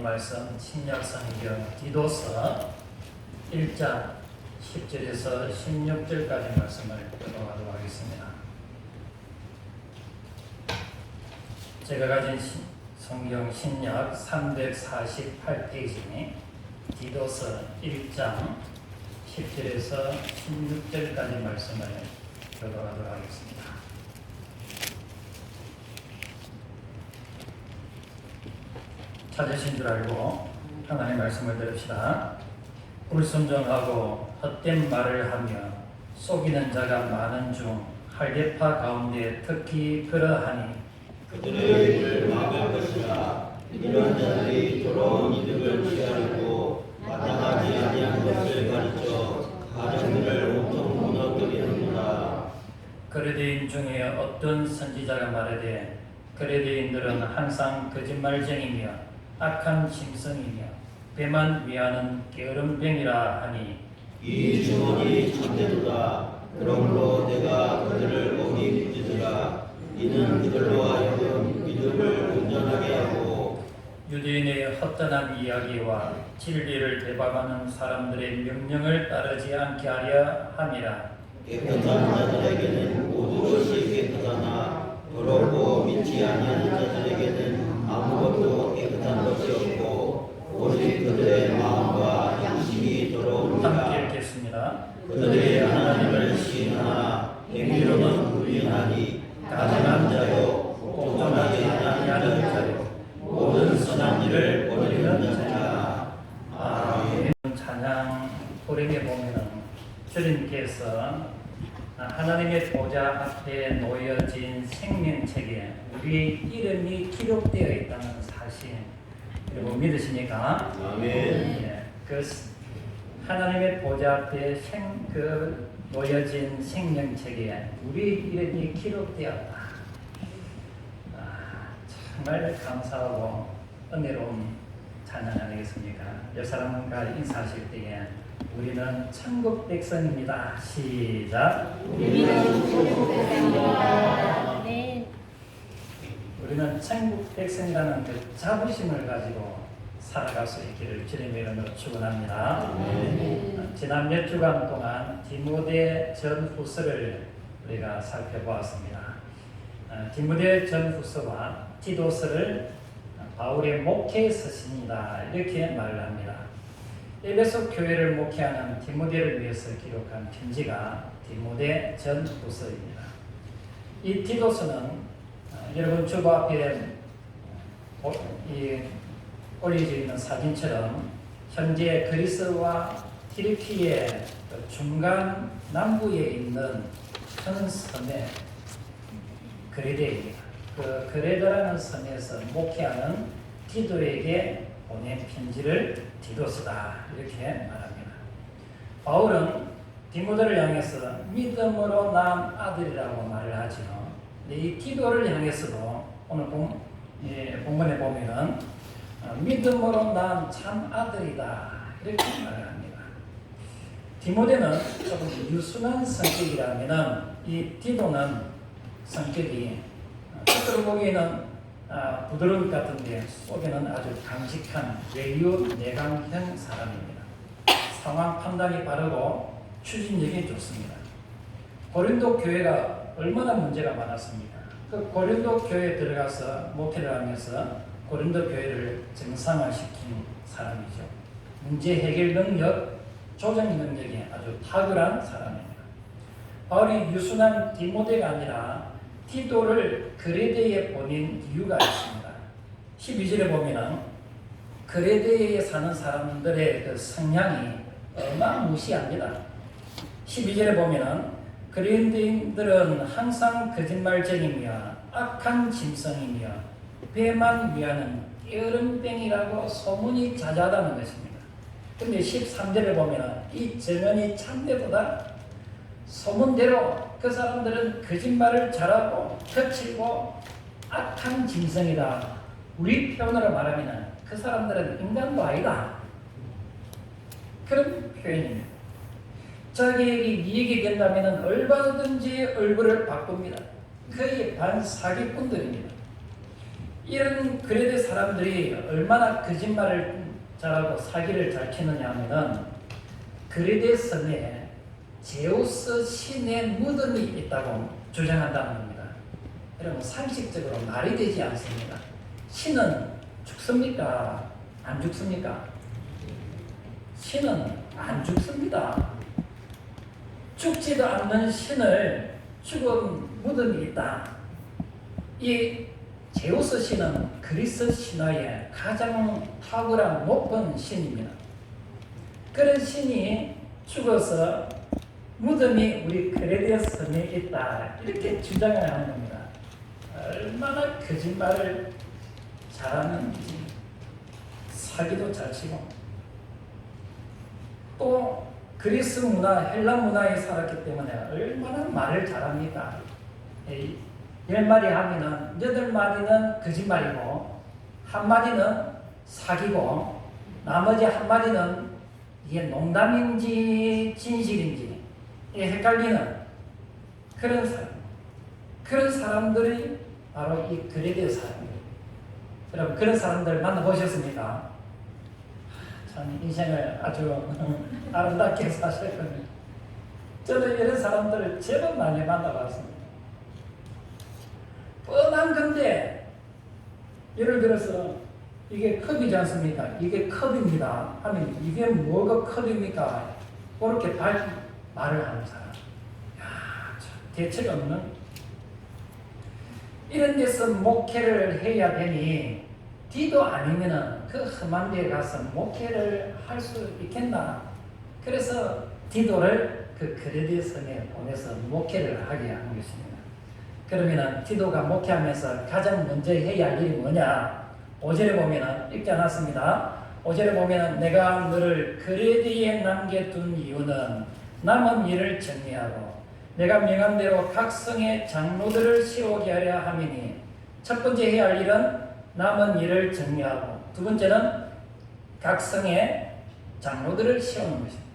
말씀 신약성경 디도서 1장 10절에서 16절까지 말씀을 읽어가도록 하겠습니다. 제가 가진 성경 신약 348페이지 디도서 1장 10절에서 16절까지 말씀을 읽어가도록 하겠습니다. 찾으신 줄 알고 하나님의 말씀을 들읍시다. 불순종하고 헛된 말을 하며 속이는 자가 많은 중 할례파 가운데 특히 그러하니 그들의 입을 막을 것이라. 이런 자들이 더러운 이득을 취하려고 마땅하지 아니한 것을 가르쳐 가정들을 온통 무너뜨리는구나. 그레데인 중에 어떤 선지자가 말하되 그레데인들은 항상 거짓말쟁이며 악한 짐승이며 배만 위하는 게으름뱅이라 하니 이 주문이 참되도다. 그러므로 내가 그들을 옥이 붙이리라. 이는 그들로 하여금 믿음을 온전하게 하고 유대인의 헛되는 이야기와 진리를 대박하는 사람들의 명령을 따르지 않게 하려 함이라. 깨끗한 자들에게는 모든 것이 깨끗하나 더럽고 믿지 아니하는 자들에게는 아무것도 깨끗한 것이 없고 오직 그들의 마음과 양심이 함께 더러우니라. 읽겠습니다. 그들의 하나님을 시인하나 행위로는 부인하니 가증한 자요 공정하지 아니하는 자요 모든 선한 일을 버리는 자라. 아멘. 찬양 호령에 보면은 주님께서 하나님의 보좌 앞에 놓여진 생명책에 우리 이름이 기록되어 있다는 사실 여러분 믿으십니까? 아멘. 예, 그 하나님의 보좌 앞에 놓여진 생명책에 우리 이름이 기록되었다. 정말 감사하고 은혜로운 찬양 아니겠습니까? 옆 사람과 인사하실 때에 우리는 천국 백성입니다. 시작. 우리는 천국 백성입니다. 네. 우리는 천국 백성이라는 그 자부심을 가지고 살아갈 수 있기를 주님의 이름으로 축원합니다. 지난 몇 주간 동안 디모데 전후서를 우리가 살펴보았습니다. 디모데 전후서와 디도서를 바울의 목회 서신이다 이렇게 말을 합니다. 에베소 교회를 목회하는 디모데를 위해서 기록한 편지가 디모데 전후서입니다. 이 디도서는 여러분 주보 앞에 올려져 있는 사진처럼 현재 그리스와 튀르키예 중간 남부에 있는 큰 섬에 그레데입니다. 그 그레데라는 섬에서 목회하는 디도에게 보낸 편지를 디도서다 이렇게 말합니다. 바울은 디모데를 향해서 믿음으로 난 아들이라고 말을 하죠. 이 디도를 향해서도 오늘 본문에 보면은 믿음으로 난 참 아들이다 이렇게 말을 합니다. 디모데는 조금 유순한 성격이라면은 이 디도는 성격이 겉으로 보기에는 부드러울 것 같은데 속에는 아주 강직한 외유 내강형 사람입니다. 상황 판단이 빠르고 추진력이 좋습니다. 고린도 교회가 얼마나 문제가 많았습니까? 그 고린도 교회에 들어가서 목회를 하면서 고린도 교회를 정상화시킨 사람이죠. 문제 해결 능력, 조정 능력이 아주 탁월한 사람입니다. 바울이 유순한 디모데가 아니라 디도를 그레데에 보낸 이유가 있습니다. 12절에 보면은 그레데에 사는 사람들의 그 성향이 어마무시합니다. 12절에 보면은 그레데인들은 항상 거짓말쟁이며 악한 짐승이며 배만 위하는 게으름뱅이라고 소문이 자자하다는 것입니다. 근데 13절에 보면은 이 증언이 참되도다. 소문대로 그 사람들은 거짓말을 잘하고 거칠고 악한 짐승이다. 우리 표현으로 말하면 그 사람들은 인간도 아니다. 그런 표현입니다. 자기에게 이익이 된다면 얼마든지 얼굴을 바꿉니다. 거의 반사기꾼들입니다. 이런 그레데 사람들이 얼마나 거짓말을 잘하고 사기를 잘 치느냐 하면은 그레데 섬에 제우스 신의 무덤이 있다고 주장한다는 겁니다. 여러분 상식적으로 말이 되지 않습니다. 신은 죽습니까? 안 죽습니까? 신은 안 죽습니다. 죽지도 않는 신을 죽은 무덤이 있다. 이 제우스 신은 그리스 신화의 가장 탁월한 높은 신입니다. 그런 신이 죽어서 무덤이 우리 그레데 섬에 있다. 이렇게 주장을 하는 겁니다. 얼마나 거짓말을 잘하는지 사기도 잘 치고 또 그리스 문화, 헬라 문화에 살았기 때문에 얼마나 말을 잘합니까? 10마리 하면은 8마리는 거짓말이고 1마리는 사기고 나머지 1마리는 이게 농담인지 진실인지 헷갈리는 그런 사람들이 바로 이 그레데 사람입니다. 여러분 그런 사람들 만나보셨습니까? 참 인생을 아주 아름답게 사셨거든요. 저는 이런 사람들을 제법 많이 만나봤습니다. 뻔한 건데 예를 들어서 이게 컵이지 않습니까? 이게 컵입니다 하면 이게 뭐가 컵입니까? 그렇게 말을 하는 사람. 참 대책 없는 이런 데서 목회를 해야 되니 디도 아니면은 그 험한 데에 가서 목회를 할 수 있겠나? 그래서 디도를 그 그레데 섬에 보내서 목회를 하게 한 것입니다. 그러면은 디도가 목회하면서 가장 먼저 해야 할 일이 뭐냐? 5절에 보면은 읽지 않았습니다. 5절에 보면은 내가 너를 그레데에 남겨둔 이유는 남은 일을 정리하고 내가 명한 대로 각 성의 장로들을 세우게 하려 함이니 첫 번째 해야 할 일은 남은 일을 정리하고 두 번째는 각 성의 장로들을 세우는 것입니다.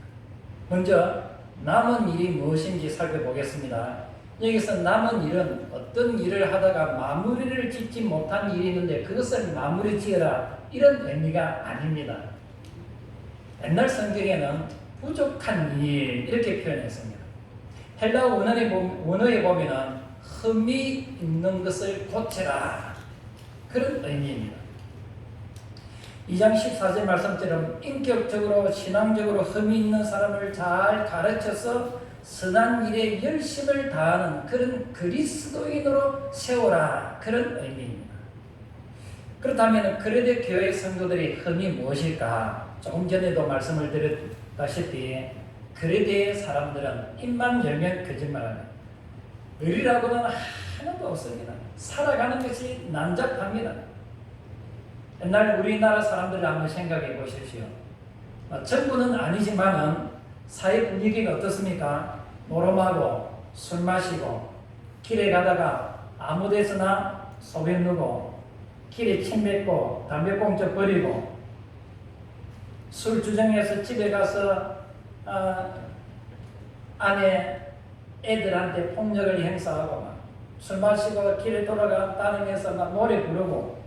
먼저 남은 일이 무엇인지 살펴보겠습니다. 여기서 남은 일은 어떤 일을 하다가 마무리를 짓지 못한 일이 있는데 그것을 마무리 지어라 이런 의미가 아닙니다. 옛날 성경에는 부족한 일 이렇게 표현했습니다. 헬라 원어에 보면은 흠이 있는 것을 고쳐라 그런 의미입니다. 2장 14절 말씀처럼 인격적으로 신앙적으로 흠이 있는 사람을 잘 가르쳐서 선한 일에 열심을 다하는 그런 그리스도인으로 세워라 그런 의미입니다. 그렇다면 그레데 교회 성도들의 흠이 무엇일까? 조금 전에도 말씀을 드렸다시피 그레데의 사람들은 입만 열면 거짓말합니다. 의리라고는 하나도 없습니다. 살아가는 것이 난잡합니다. 옛날 우리나라 사람들을 한번 생각해 보십시오. 전부는 아니지만은 사회 분위기가 어떻습니까? 노름하고 술 마시고 길에 가다가 아무 데서나 소변 누고 길에 침 뱉고 담배꽁초 버리고 술 주정해서 집에 가서 아내 애들한테 폭력을 행사하고 막 술 마시고 길에 돌아가 다니면서 막 노래 부르고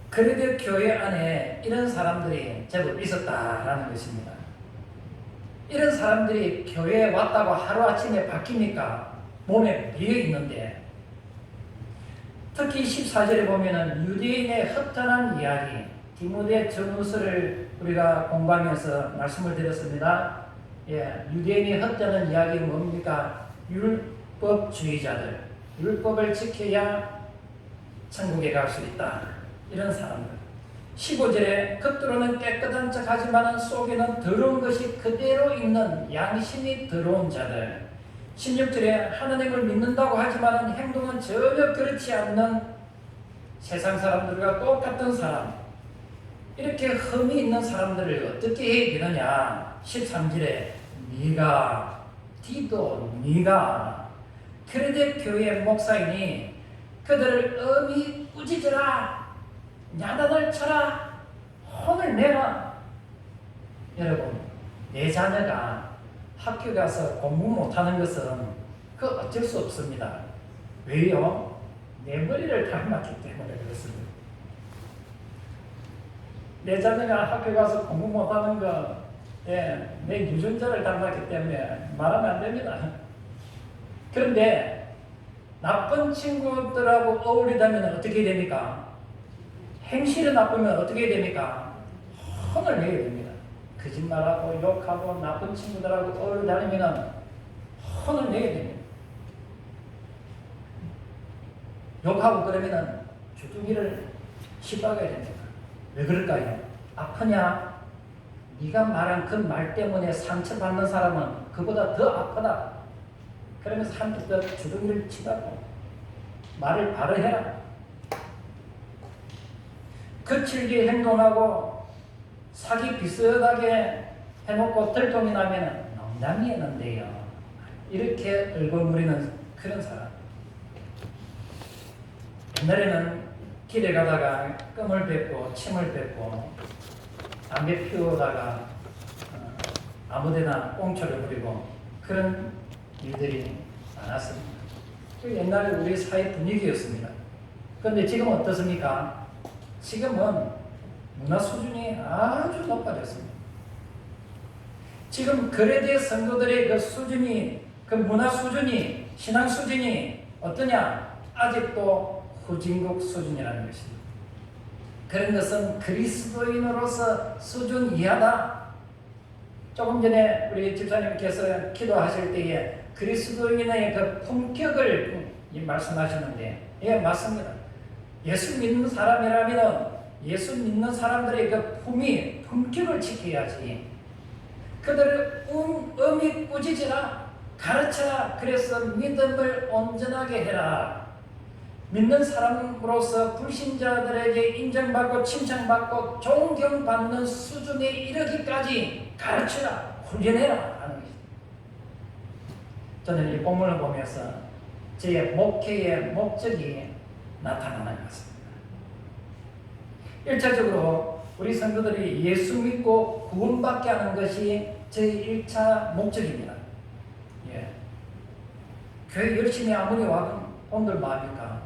그레데 교회 안에 이런 사람들이 제법 있었다라는 것입니다. 이런 사람들이 교회에 왔다고 하루아침에 바뀝니까? 몸에 비어 있는데 특히 14절에 보면은 유대인의 허탄한 이야기 디모데 전후서를 우리가 공부하면서 말씀을 드렸습니다. 유대인이 헛되는 이야기는 뭡니까? 율법주의자들, 율법을 지켜야 천국에 갈 수 있다. 이런 사람들. 15절에 겉으로는 깨끗한 척 하지만 속에는 더러운 것이 그대로 있는 양심이 더러운 자들. 16절에 하나님을 믿는다고 하지만 행동은 전혀 그렇지 않는 세상 사람들과 똑같은 사람. 이렇게 흠이 있는 사람들을 어떻게 해야 되느냐? 13절에 네가 디도 네가 그레데 교회 목사이니 그들을 엄히 꾸짖으라 야단을 쳐라 혼을 내라. 여러분 내 자녀가 학교 가서 공부 못하는 것은 그 어쩔 수 없습니다. 왜요? 내 머리를 닮았기 때문에 그렇습니다. 내 자녀가 학교 가서 공부 못하는 거, 내 유전자를 닮았기 때문에 말하면 안 됩니다. 그런데 나쁜 친구들하고 어울리다면 어떻게 됩니까? 행실이 나쁘면 어떻게 됩니까? 혼을 내게 됩니다. 거짓말하고 욕하고 나쁜 친구들하고 어울리다니면 혼을 내게 됩니다. 욕하고 그러면 주둥이를 씹어가야 됩니다. 왜 그럴까요? 아프냐? 네가 말한 그 말 때문에 상처받는 사람은 그보다 더 아프다. 그러면서 한두 번 주둥이를 치라고 말을 바로 해라. 거칠게 행동하고 사기 비슷하게 해놓고 들통이 나면 농담이었는데요. 이렇게 얼굴무리는 그런 사람. 옛날에는 길에 가다가 껌을 뱉고 침을 뱉고 담배 피우다가 아무데나 꽁초를 부리고 그런 일들이 많았습니다. 그 옛날에 우리 사회 분위기였습니다. 그런데 지금 어떻습니까? 지금은 문화 수준이 아주 높아졌습니다. 지금 거래대 성도들의 그 수준이, 그 문화 수준이, 신앙 수준이 어떠냐? 아직도 후진국 수준이라는 것입니다. 그런 것은 그리스도인으로서 수준 이하다. 조금 전에 우리 집사님께서 기도하실 때에 그리스도인의 그 품격을 말씀하셨는데, 예, 맞습니다. 예수 믿는 사람이라면 예수 믿는 사람들의 그 품격을 지켜야지. 그들을 음이 꾸짖으라, 가르쳐라. 그래서 믿음을 온전하게 해라. 믿는 사람으로서 불신자들에게 인정받고 칭찬받고 존경받는 수준에 이르기까지 가르쳐라, 훈련해라 하는 것입니다. 저는 이 본문을 보면서 저의 목회의 목적이 나타나는 것 같습니다. 1차적으로 우리 성도들이 예수 믿고 구원받게 하는 것이 저의 1차 목적입니다. 예. 교회 열심히 아무리 와도 온들 마음이니까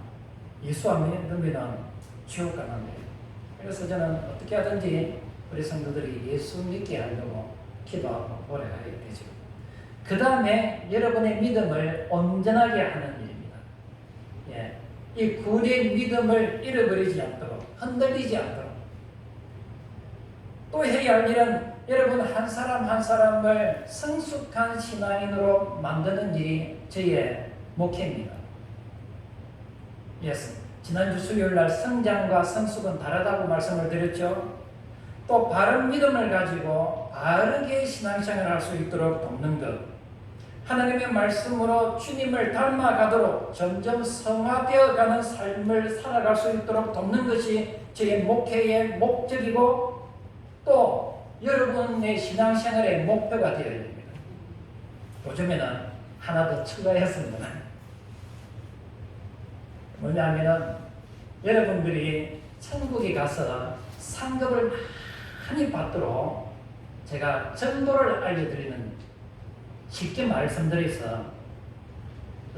예수 안 믿으면 지옥 가는데, 그래서 저는 어떻게 하든지 우리 성도들이 예수 믿게 하려고 기도하고 노력하게 되죠. 그 다음에 여러분의 믿음을 온전하게 하는 일입니다. 예. 이 구원의 믿음을 잃어버리지 않도록, 흔들리지 않도록. 또 해야 할 일은 여러분 한 사람 한 사람을 성숙한 신앙인으로 만드는 일이 저희의 목회입니다. 예스. 지난주 수요일날 성장과 성숙은 다르다고 말씀을 드렸죠. 또 바른 믿음을 가지고 바르게 신앙생활을 할 수 있도록 돕는 것, 하나님의 말씀으로 주님을 닮아가도록 점점 성화되어가는 삶을 살아갈 수 있도록 돕는 것이 저의 목회의 목적이고, 또 여러분의 신앙생활의 목표가 되어야 됩니다. 요즘에는 하나 더 추가했습니다. 뭐냐면은 여러분들이 천국에 가서 상급을 많이 받도록 제가 정보를 알려드리는, 쉽게 말씀드려서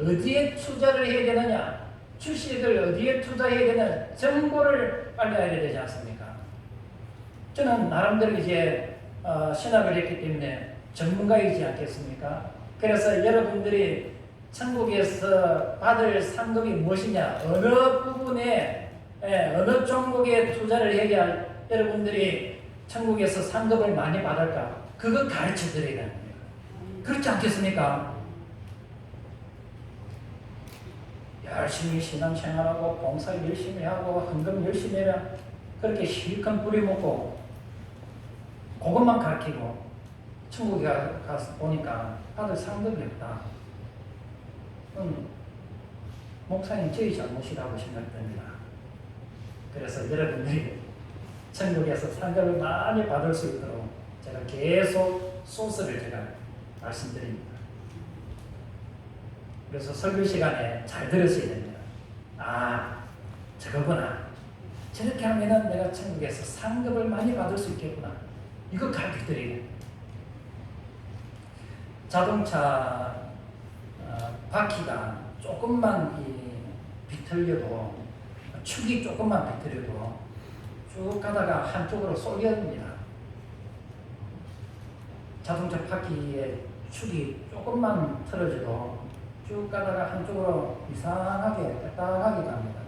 어디에 투자를 해야 되느냐, 주식을 어디에 투자해야 되는 정보를 알려야 되지 않습니까? 저는 나름대로 이제 신학을 했기 때문에 전문가이지 않겠습니까? 그래서 여러분들이 천국에서 받을 상급이 무엇이냐, 어느 부분에, 어느 종목에 투자를 해야 여러분들이 천국에서 상급을 많이 받을까, 그거 가르쳐 드려야 됩니다. 그렇지 않겠습니까? 열심히 신앙생활하고 봉사 열심히 하고 헌금 열심히 해라, 그렇게 실컷 부려먹고 그것만 가르치고 천국에 가서 보니까 받을 상급이 없다. 목사님 저희 잘못이라고 생각됩니다. 그래서 여러분들이 천국에서 상급을 많이 받을 수 있도록 제가 계속 소스를 제가 말씀드립니다. 그래서 설교 시간에 잘 들으셔야 됩니다. 아, 저거구나. 저렇게 하면은 내가 천국에서 상급을 많이 받을 수 있겠구나. 이거 가르쳐드리고, 자동차 바퀴가 조금만 비틀려도, 축이 조금만 비틀려도 쭉 가다가 한쪽으로 쏠려옵니다. 자동차 바퀴의 축이 조금만 틀어져도 쭉 가다가 한쪽으로 이상하게 딱딱하게 갑니다.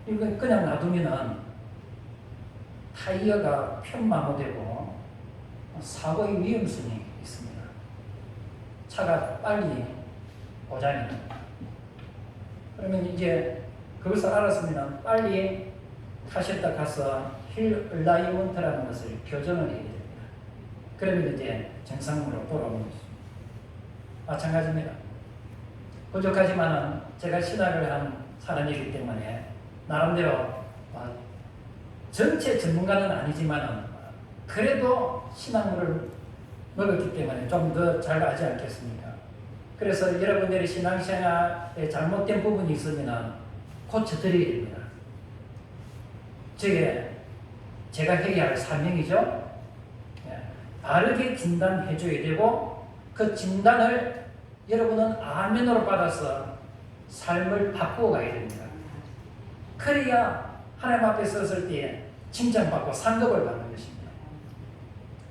이거 그냥 놔두면은 타이어가 편마모되고 사고의 위험성이 있습니다. 차가 빨리 고장이 납니다. 그러면 이제 그것을 알았으면 빨리 타셨다 가서 힐 얼라이먼트라는 것을 교정을 해야 됩니다. 그러면 이제 정상으로 돌아오는 것입니다. 마찬가지입니다. 부족하지만은 제가 신학을 한 사람이기 때문에 나름대로 전체 전문가는 아니지만은 그래도 신학물을 먹었기 때문에 좀 더 잘 알지 않겠습니까? 그래서 여러분들의 신앙생활에 잘못된 부분이 있으면 고쳐드려야 됩니다. 제가 해야 할 사명이죠. 바르게 진단해줘야 되고 그 진단을 여러분은 아멘으로 받아서 삶을 바꾸어 가야 됩니다. 그래야 하나님 앞에 섰을 때 칭찬받고 상급을 받는 것입니다.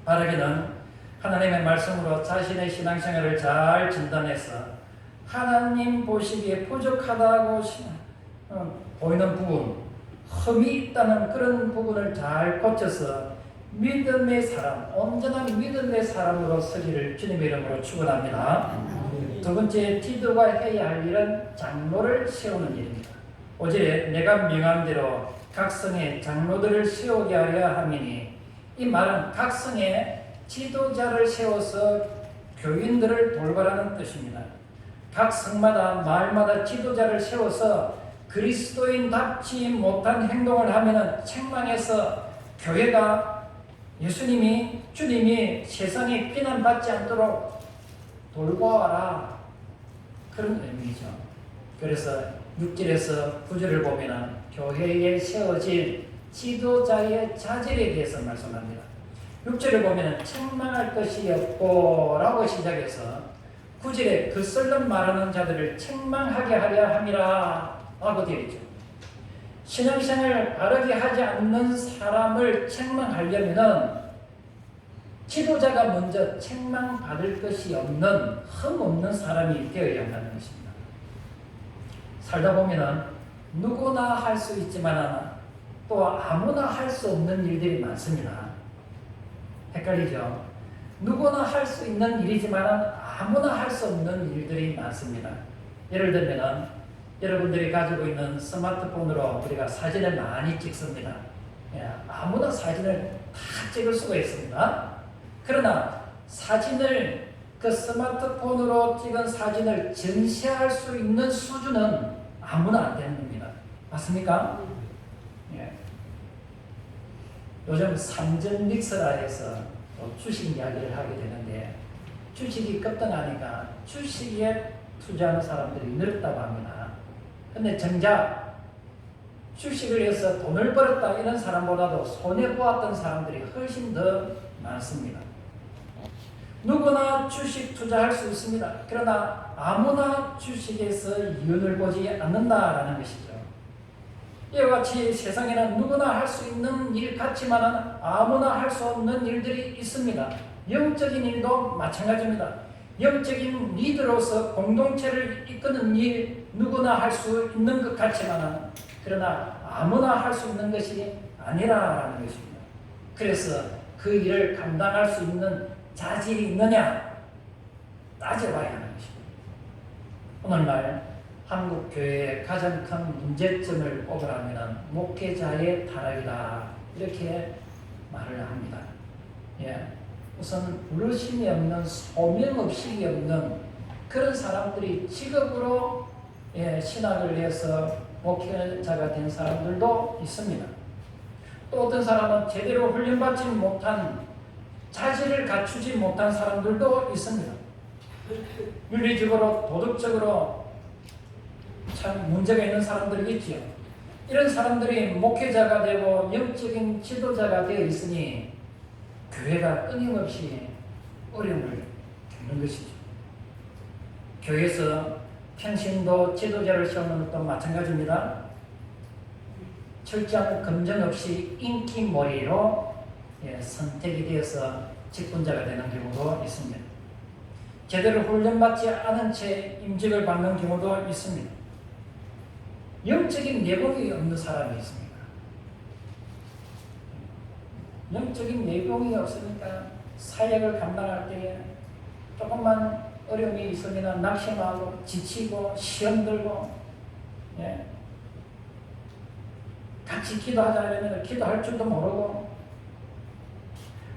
바르게는 하나님의 말씀으로 자신의 신앙생활을 잘 진단해서 하나님 보시기에 부족하다고 보이는 부분, 흠이 있다는 그런 부분을 잘 고쳐서 믿음의 사람, 온전한 믿음의 사람으로 서기를 주님의 이름으로 축원합니다. 두 번째, 디도가 해야 할 일은 장로를 세우는 일입니다. 5절에 내가 명한 대로 각 성에 장로들을 세우게 하려 함이니, 이 말은 각 성에 지도자를 세워서 교인들을 돌보라는 뜻입니다. 각 성마다 마을마다 지도자를 세워서 그리스도인답지 못한 행동을 하면 책망해서 교회가 주님이 세상에 비난받지 않도록 돌보아라, 그런 의미죠. 그래서 6절에서 9절을 보면 교회에 세워진 지도자의 자질에 대해서 말씀합니다. 6절을 보면 책망할 것이 없고 라고 시작해서 9절에 그 썰렁 말하는 자들을 책망하게 하려 함이라 라고 되어 있죠. 신앙생활을 바르게 하지 않는 사람을 책망하려면 지도자가 먼저 책망받을 것이 없는 흠없는 사람이 되어야 한다는 것입니다. 살다 보면 누구나 할 수 있지만 또 아무나 할 수 없는 일들이 많습니다. 헷갈리죠? 누구나 할 수 있는 일이지만 아무나 할 수 없는 일들이 많습니다. 예를 들면 여러분들이 가지고 있는 스마트폰으로 우리가 사진을 많이 찍습니다. 아무나 사진을 다 찍을 수가 있습니다. 그러나 그 스마트폰으로 찍은 사진을 전시할 수 있는 수준은 아무나 안 되는 겁니다. 맞습니까? 요즘 삼전믹서라 해서 주식 이야기를 하게 되는데, 주식이 급등하니까 주식에 투자하는 사람들이 늘었다고 합니다. 근데 정작 주식을 해서 돈을 벌었다 이런 사람보다도 손해보았던 사람들이 훨씬 더 많습니다. 누구나 주식 투자할 수 있습니다. 그러나 아무나 주식에서 이윤을 보지 않는다라는 것이죠. 이와 같이 세상에는 누구나 할 수 있는 일 같지만 아무나 할 수 없는 일들이 있습니다. 영적인 일도 마찬가지입니다. 영적인 리더로서 공동체를 이끄는 일 누구나 할 수 있는 것 같지만 그러나 아무나 할 수 있는 것이 아니라는 것입니다. 그래서 그 일을 감당할 수 있는 자질이 있느냐 따져봐야 하는 것입니다. 오늘날 한국 교회의 가장 큰 문제점을 꼽으라면 목회자의 타락이다 이렇게 말을 합니다. 우선 부르심이 없는 소명의식이 없는 그런 사람들이 직업으로 신학을 해서 목회자가 된 사람들도 있습니다. 또 어떤 사람은 제대로 훈련받지 못한 자질을 갖추지 못한 사람들도 있습니다. 윤리적으로 도덕적으로 참 문제가 있는 사람들이 있지요. 이런 사람들이 목회자가 되고 영적인 지도자가 되어 있으니 교회가 끊임없이 어려움을 겪는 것이죠. 교회에서 평신도 지도자를 세우는 것도 마찬가지입니다. 철저한 검증 없이 인기몰이로 선택이 되어서 직분자가 되는 경우도 있습니다. 제대로 훈련받지 않은 채 임직을 받는 경우도 있습니다. 영적인 내공이 없는 사람이 있습니다. 영적인 내공이 없으니까 사역을 감당할 때 조금만 어려움이 있으면 낙심하고 지치고 시험 들고, 같이 기도하자 하면 기도할 줄도 모르고,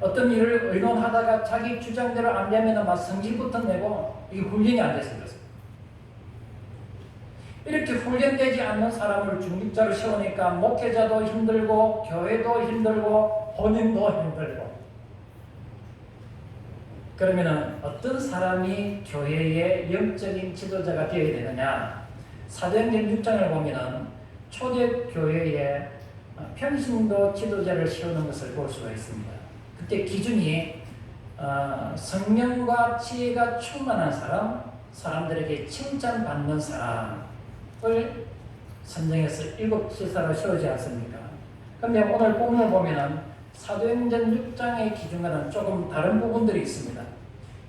어떤 일을 의논하다가 자기 주장대로 안 되면 막 성질부터 내고, 이게 훈련이 안 돼서 그렇습니다. 이렇게 훈련되지 않는 사람을 중직자로 세우니까 목회자도 힘들고 교회도 힘들고 본인도 힘들고. 그러면 어떤 사람이 교회의 영적인 지도자가 되어야 되느냐? 사도행전 6장을 보면 초대교회에 평신도 지도자를 세우는 것을 볼 수가 있습니다. 그때 기준이 성령과 지혜가 충만한 사람, 사람들에게 칭찬받는 사람을 선정해서 7지사로 세우지 않습니까? 그런데 오늘 본문을 보면 사도행전 6장의 기준과는 조금 다른 부분들이 있습니다.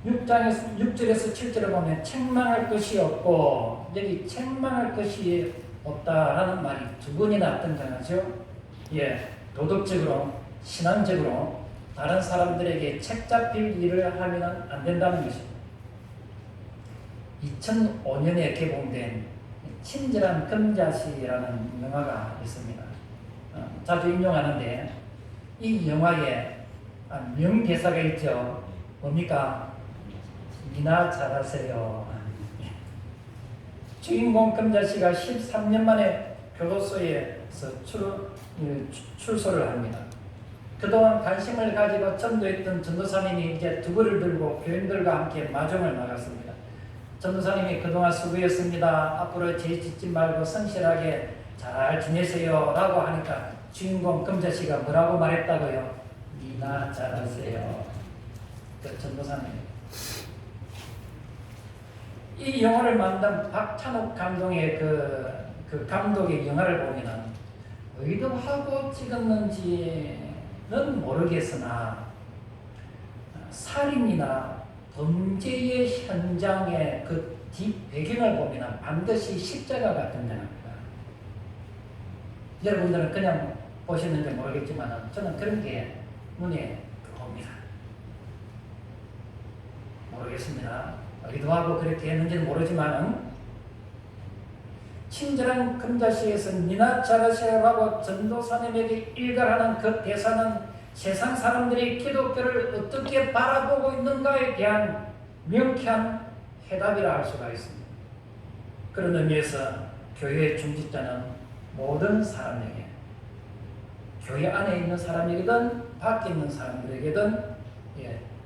6장에서 6절에서 7절을 보면 책망할 것이 없고, 여기 책망할 것이 없다라는 말이 두 번이나 등장하죠. 도덕적으로, 신앙적으로 다른 사람들에게 책 잡힐 일을 하면 안 된다는 것입니다. 2005년에 개봉된 친절한 금자씨라는 영화가 있습니다. 자주 인용하는데 이 영화에 명대사가 있죠. 뭡니까? 니나 잘하세요. 주인공 금자씨가 13년 만에 교도소에서 출소를 합니다. 그동안 관심을 가지고 전도했던 전도사님이 이제 두부를 들고 교인들과 함께 마중을 나갔습니다. 전도사님이 그동안 수고했습니다. 앞으로 죄 짓지 말고 성실하게 잘 지내세요 라고 하니까 주인공 금자씨가 뭐라고 말했다고요? 니나 잘하세요. 그 전도사님. 이 영화를 만든 박찬욱 감독의 그 감독의 영화를 보면 의도하고 찍었는지는 모르겠으나 살인이나 범죄의 현장의 그 뒷배경을 보면 반드시 십자가가 등장합니다. 여러분들은 그냥 보시는지 모르겠지만 저는 그런 게 눈에 들어옵니다. 모르겠습니다. 의도하고 그렇게 했는지는 모르지만 친절한 금자씨에서 니나 잘하세요라고 전도사님에게 일갈하는 그 대사는 세상 사람들이 기독교를 어떻게 바라보고 있는가에 대한 명쾌한 해답이라 할 수가 있습니다. 그런 의미에서 교회의 중직자는 모든 사람에게, 교회 안에 있는 사람에게든 밖에 있는 사람들에게든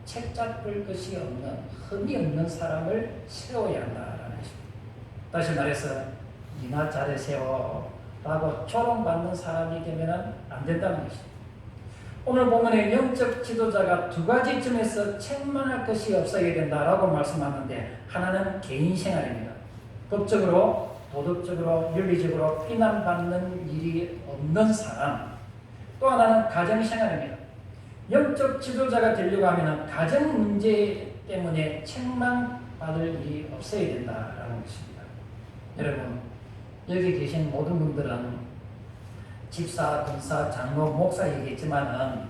책 잡을 것이 없는, 흠이 없는 사람을 세워야 한다라는 것입니다. 다시 말해서 니나 잘하세요 라고 조롱받는 사람이 되면 안 된다는 것입니다. 오늘 본문의 영적 지도자가 두 가지 점에서 책망할 것이 없어야 된다라고 말씀하는데, 하나는 개인 생활입니다. 법적으로, 도덕적으로, 윤리적으로 비난받는 일이 없는 사람. 또 하나는 가정 생활입니다. 영적 지도자가 되려고 하면 가정 문제 때문에 책망받을 일이 없어야 된다라는 것입니다. 여러분, 여기 계신 모든 분들은 집사, 권사, 장로, 목사이겠지만은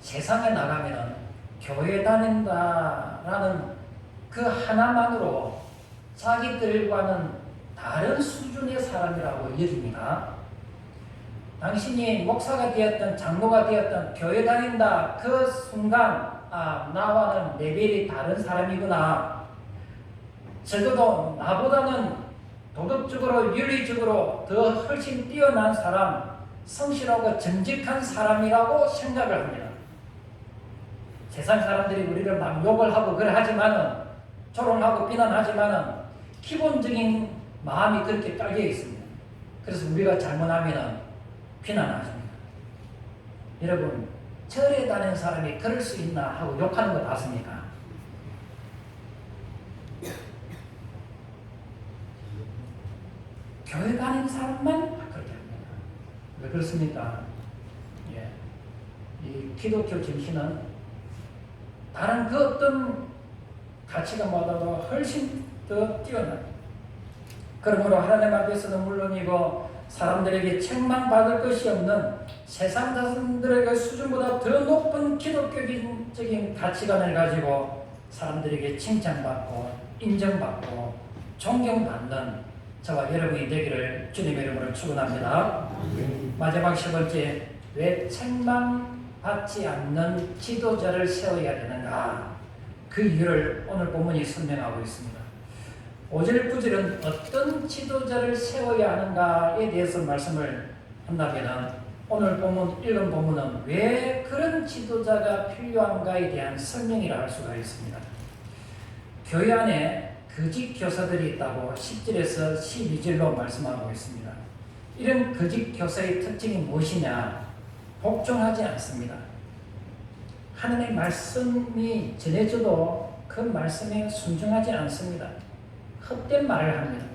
세상에 나가면은 교회 다닌다라는 그 하나만으로 자기들과는 다른 수준의 사람이라고 여깁니다. 당신이 목사가 되었던 장로가 되었던 교회 다닌다 그 순간 나와는 레벨이 다른 사람이구나. 적어도 나보다는 도덕적으로 윤리적으로 더 훨씬 뛰어난 사람, 성실하고 정직한 사람이라고 생각을 합니다. 세상 사람들이 우리를 막 욕을 하고 그래 하지만은, 조롱하고 비난하지만은 기본적인 마음이 그렇게 깔려 있습니다. 그래서 우리가 잘못하면은 비난하십니다. 여러분, 절에 다니는 사람이 그럴 수 있나 하고 욕하는 거 봤습니까? 교회 다니는 사람만 그렇게 합니다. 왜 그렇습니까? 예. 이 기독교 정신은 다른 그 어떤 가치관보다도 훨씬 더 뛰어납니다. 그러므로 하나님 앞에서는 물론이고 사람들에게 책망받을 것이 없는 세상 사람들의 수준보다 더 높은 기독교적인 가치관을 가지고 사람들에게 칭찬받고 인정받고 존경받는 저와 여러분이 되기를 주님의 이름으로 축원합니다. 마지막 10번째, 왜 책망받지 않는 지도자를 세워야 되는가? 그 이유를 오늘 본문이 설명하고 있습니다. 5절 9절은 어떤 지도자를 세워야 하는가에 대해서 말씀을 한다면 오늘 본문, 읽은 본문은 왜 그런 지도자가 필요한가에 대한 설명이라 할 수가 있습니다. 교회 안에 거짓 교사들이 있다고 10절에서 12절로 말씀하고 있습니다. 이런 거짓 교사의 특징이 무엇이냐? 복종하지 않습니다. 하나님의 말씀이 전해져도 그 말씀에 순종하지 않습니다. 헛된 말을 합니다.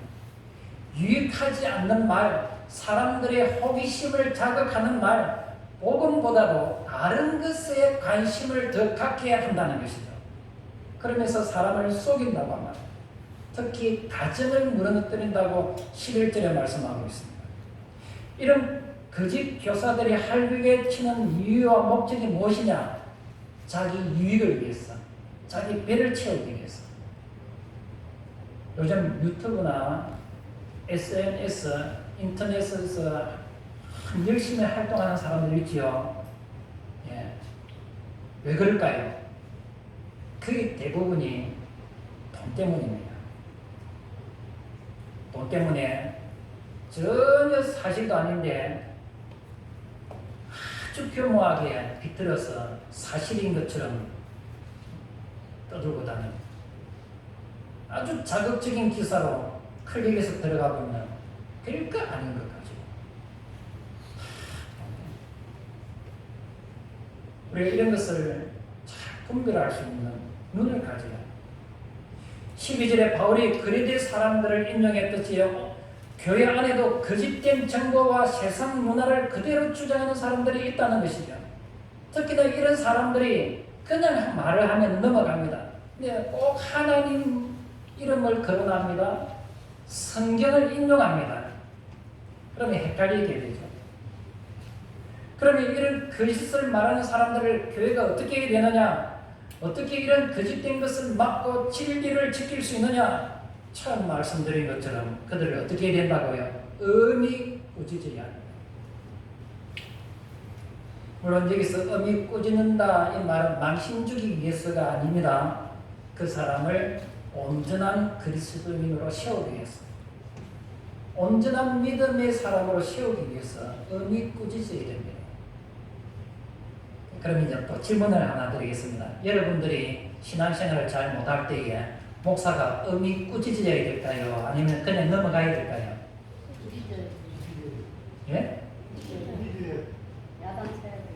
유익하지 않는 말, 사람들의 호기심을 자극하는 말, 복음보다도 다른 것에 관심을 더 갖게 한다는 것이죠. 그러면서 사람을 속인다고 합니다. 특히 가정을 무너뜨린다고 11절에 말씀하고 있습니다. 이런 거짓 교사들이 활극에 치는 이유와 목적이 무엇이냐? 자기 유익을 위해서, 자기 배를 채우기 위해서. 요즘 유튜브나 SNS, 인터넷에서 열심히 활동하는 사람들 있지요. 예. 왜 그럴까요? 그 대부분이 돈 때문입니다. 돈 때문에 전혀 사실도 아닌데 아주 교묘하게 비틀어서 사실인 것처럼 떠들고 다닙니다. 아주 자극적인 기사로 클릭해서 들어가 보면 별거 아닌 것 가지고 우리가 이런 것을 잘 분별할 수 있는 눈을 가져야 합니다. 12절에 바울이 그리스 사람들을 인용했듯이 교회 안에도 거짓된 정보와 세상 문화를 그대로 주장하는 사람들이 있다는 것이죠. 특히나 이런 사람들이 그냥 말을 하면 넘어갑니다. 근데 꼭 하나님 이름을 거론합니다. 성경을 인용합니다. 그러면 헷갈리게 되죠. 그러면 이런 거짓을 말하는 사람들을 교회가 어떻게 해야 되느냐? 어떻게 이런 거짓된 것을 막고 진리를 지킬 수 있느냐? 처음 말씀드린 것처럼 그들을 어떻게 해야 된다고요? 엄히 꾸짖어야 합니다. 물론 여기서 엄히 꾸짖는다 이 말은 망신 주기 위해서가 아닙니다. 그 사람을 온전한 그리스도인으로 세우기 위해서, 온전한 믿음의 사람으로 세우기 위해서 엄히 꾸짖어야 됩니다. 그럼 이제 또 질문을 하나 드리겠습니다. 여러분들이 신앙생활을 잘 못할 때에 목사가 엄히 꾸짖어야 될까요? 아니면 그냥 넘어가야 될까요? 예?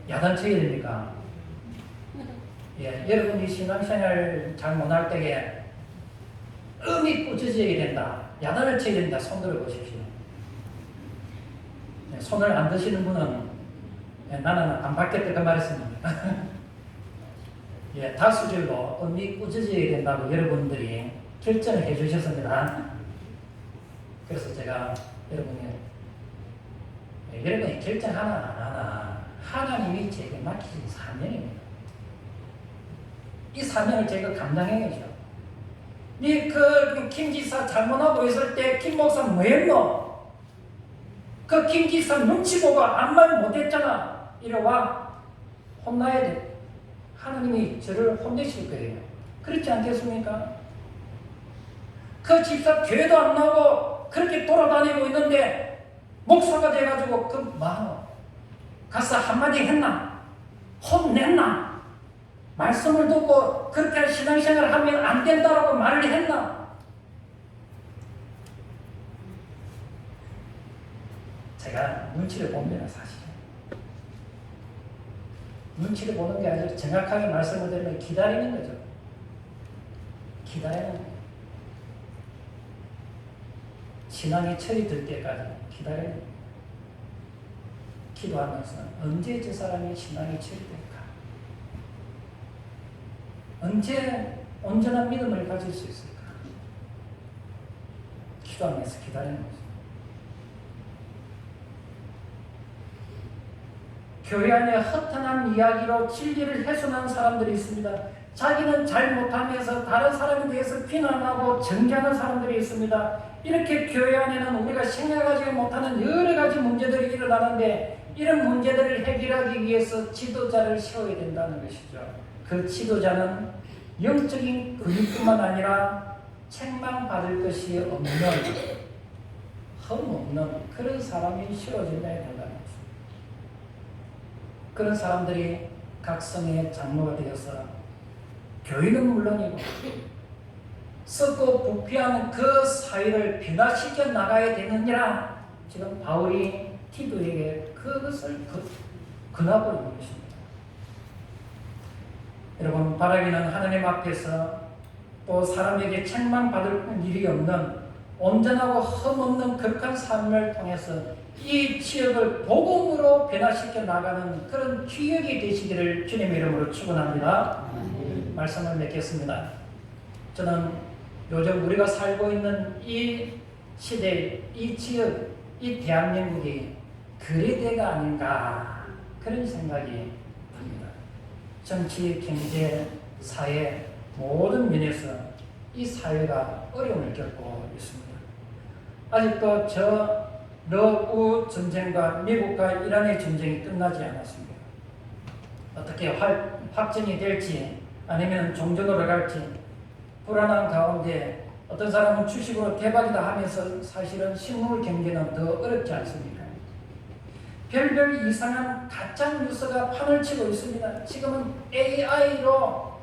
야단쳐야 됩니까? 예, 여러분이 신앙생활 잘 못할 때에 엄히 꾸짖어야 된다, 야단을 쳐야 된다, 손 들어 보십시오. 예, 손을 안 드시는 분은 예, 나는 안 받겠다 그 말했습니다. 예, 다수결로 엄히 꾸짖어야 된다고 여러분들이 결정을 해주셨습니다. 그래서 제가 여러분이 결정하나 안 하나 하나님이 제게 맡기신 사명입니다. 이 사명을 제가 감당해야죠. 김 지사 잘못하고 있을 때 김 목사 뭐 했노? 그 김 지사 눈치 보고 아무 말 못했잖아. 이래와 혼나야 돼. 하나님이 저를 혼내실 거예요. 그렇지 않겠습니까? 그 집사 교회도 안 나오고 그렇게 돌아다니고 있는데 목사가 돼가지고 그 마음 가서 한마디 했나? 혼냈나? 말씀을 듣고 그렇게 신앙생활을 하면 안 된다라고 말을 했나? 제가 눈치를 봅니다, 사실. 눈치를 보는 게 아니라 정확하게 말씀을 드리면 기다리는 거죠. 기다리는 거예요. 신앙이 철이 들 때까지 기다려야 됩니다. 기도하면서 언제 저 사람이 신앙이 철이 될까? 언제 온전한 믿음을 가질 수 있을까? 기도하면서 기다리는 거죠. 교회 안에 허탄한 이야기로 진리를 훼손한 사람들이 있습니다. 자기는 잘못하면서 다른 사람에 대해서 비난하고 정죄하는 사람들이 있습니다. 이렇게 교회 안에는 우리가 생각하지 못하는 여러 가지 문제들이 일어나는데 이런 문제들을 해결하기 위해서 지도자를 세워야 된다는 것이죠. 그 지도자는 영적인 근육뿐만 아니라 책망받을 것이 없는, 흠없는 그런 사람이 세워져야 된다는 것입니다. 그런 사람들이 각 성의 장로가 되어서 교인은 물론이고 썩고 부패한 그 사회를 변화시켜 나가야 되느니라. 지금 바울이 티도에게 그것을 권하고 있는 것입니다. 여러분, 바라기는 하나님 앞에서 또 사람에게 책망받을 일이 없는 온전하고 흠없는 거룩한 삶을 통해서 이 지역을 복음으로 변화시켜 나가는 그런 기억이 되시기를 주님의 이름으로 축원합니다. 말씀을 맺겠습니다. 저는 요즘 우리가 살고 있는 이 시대, 이 지역, 이 대한민국이 거래대가 아닌가 그런 생각이 듭니다. 정치, 경제, 사회 모든 면에서 이 사회가 어려움을 겪고 있습니다. 아직도 저 러우 전쟁과 미국과 이란의 전쟁이 끝나지 않았습니다. 어떻게 확전이 될지 아니면 종전으로 갈지 불안한 가운데 어떤 사람은 주식으로 대박이다 하면서 사실은 식물 경제는 더 어렵지 않습니까? 별별 이상한 가짜 뉴스가 판을 치고 있습니다. 지금은 AI로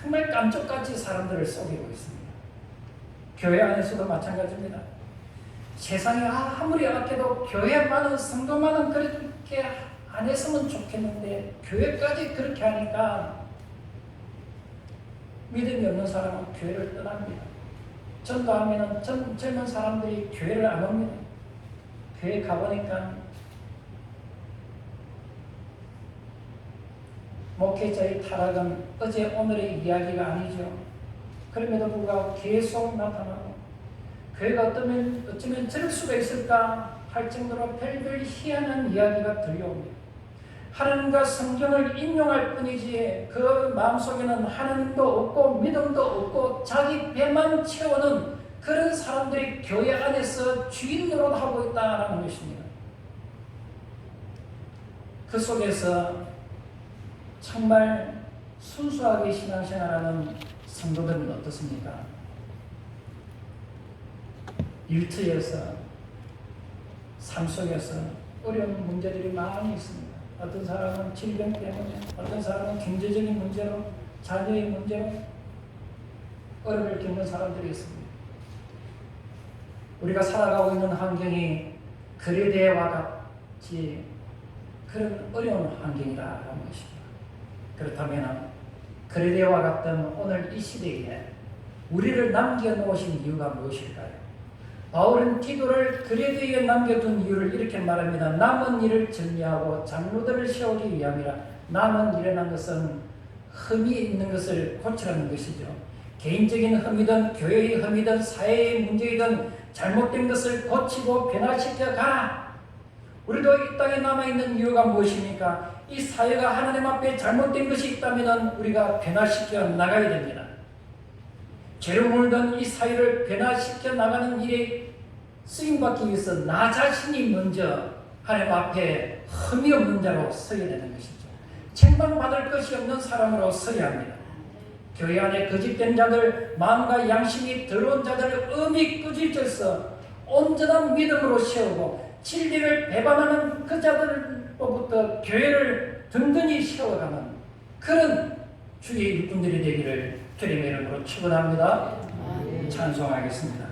정말 깜짝같이 사람들을 속이고 있습니다. 교회 안에서도 마찬가지입니다. 세상에 아무리 아껴도 교회 많은 성도만은 그렇게 안 했으면 좋겠는데 교회까지 그렇게 하니까 믿음이 없는 사람은 교회를 떠납니다. 전도하면 젊은 사람들이 교회를 안 옵니다. 교회 가보니까 목회자의 타락은 어제 오늘의 이야기가 아니죠. 그럼에도 불구하고 계속 나타나고 교회가 어쩌면 저럴 수가 있을까 할 정도로 별별 희한한 이야기가 들려옵니다. 하나님과 성경을 인용할 뿐이지 그 마음속에는 하나님도 없고 믿음도 없고 자기 배만 채우는 그런 사람들이 교회 안에서 주인 노릇하고 있다는 것입니다. 그 속에서 정말 순수하게 신앙생활하는 성도들은 어떻습니까? 일터에서 삶 속에서 어려운 문제들이 많이 있습니다. 어떤 사람은 질병 때문에, 어떤 사람은 경제적인 문제로, 자녀의 문제로 어려움을 겪는 사람들이 있습니다. 우리가 살아가고 있는 환경이 거래대와 같이 그런 어려운 환경이라는 것입니다. 그렇다면 거래대와 같던 오늘 이 시대에 우리를 남겨놓으신 이유가 무엇일까요? 바울은 디도를 거래대에 남겨둔 이유를 이렇게 말합니다. 남은 일을 정리하고 장로들을 세우기 위함이라. 남은 일이라는 것은 흠이 있는 것을 고치라는 것이죠. 개인적인 흠이든 교회의 흠이든 사회의 문제이든 잘못된 것을 고치고 변화시켜 가라. 우리도 이 땅에 남아있는 이유가 무엇입니까? 이 사회가 하나님 앞에 잘못된 것이 있다면 우리가 변화시켜 나가야 됩니다. 죄로 물든 이 사회를 변화시켜 나가는 일에 쓰임받기 위해서 나 자신이 먼저 하나님 앞에 흠이 없는 자로 서야 되는 것이죠. 책망받을 것이 없는 사람으로 서야 합니다. 교회 안에 거짓된 자들, 마음과 양심이 더러운 자들을 엄히 꾸짖어서 온전한 믿음으로 세우고 진리를 배반하는 그 자들로부터 교회를 든든히 세워가는 그런 주의 일꾼들이 되기를 주님의 이름으로 축원합니다. 찬송하겠습니다.